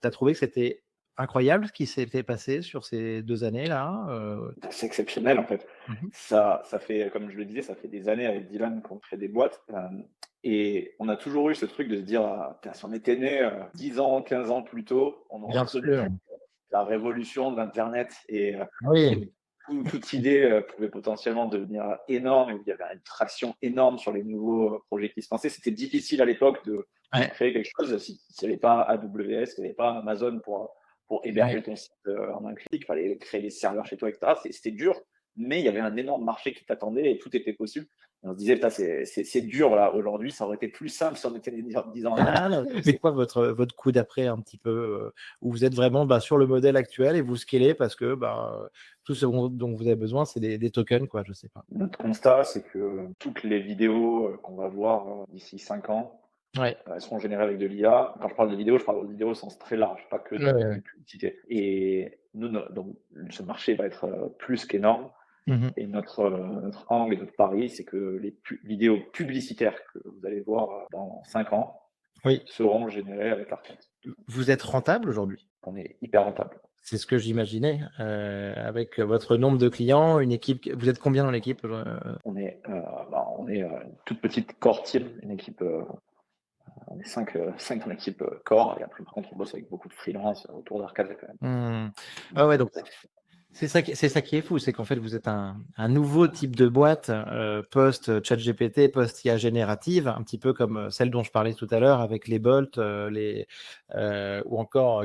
tu as trouvé que c'était incroyable ce qui s'était passé sur ces 2 années-là? C'est exceptionnel, en fait. Mmh. Ça fait, comme je le disais, ça fait des années avec Dylan qu'on crée des boîtes, et on a toujours eu ce truc de se dire: «Ah, putain, si on était né 10 ans, 15 ans plus tôt, on Bien aurait connu sûr. la révolution de l'internet Oui. et toute idée, pouvait potentiellement devenir énorme, et où il y avait une traction énorme sur les nouveaux, projets qui se lançaient. C'était difficile à l'époque de Ouais, créer quelque chose s'il n'y avait pas AWS, s'il n'y avait pas Amazon pour ouais. héberger ton site, en un clic. Il fallait créer les serveurs chez toi, et cetera. C'était dur, mais il y avait un énorme marché qui t'attendait et tout était possible. Et on se disait: «Putain, c'est dur là, aujourd'hui, ça aurait été plus simple si on était né 10 ans avant». Ah non, c'est quoi votre coup d'après un petit peu, où vous êtes vraiment, bah, sur le modèle actuel et vous scalez parce que, bah, tout ce dont vous avez besoin, c'est des tokens quoi, je sais pas. Notre constat, c'est que toutes les vidéos, qu'on va voir, d'ici 5 ans, Ouais. elles seront générées avec de l'IA. Quand je parle de vidéos, je parle de vidéos au sens très large, pas que Ouais, ouais, de ouais. publicité. Et nous, donc ce marché va être, plus qu'énorme, Mmh. et notre angle et notre pari, c'est que les vidéos publicitaires que vous allez voir, dans 5 ans Oui. seront générées avec l'Arcade. Vous êtes rentable aujourd'hui? On est hyper rentable. C'est ce que j'imaginais, avec votre nombre de clients, une équipe vous êtes combien dans l'équipe, On est, une toute petite core team, une équipe, on est 5 dans l'équipe, core, et après, par contre, on bosse avec beaucoup de freelance autour d'Arcade quand même. Mmh. Ah Donc, ouais, donc c'est ça qui est fou, c'est qu'en fait, vous êtes un nouveau type de boîte, post, ChatGPT, post IA générative, un petit peu comme, celle dont je parlais tout à l'heure avec les Bolt, ou encore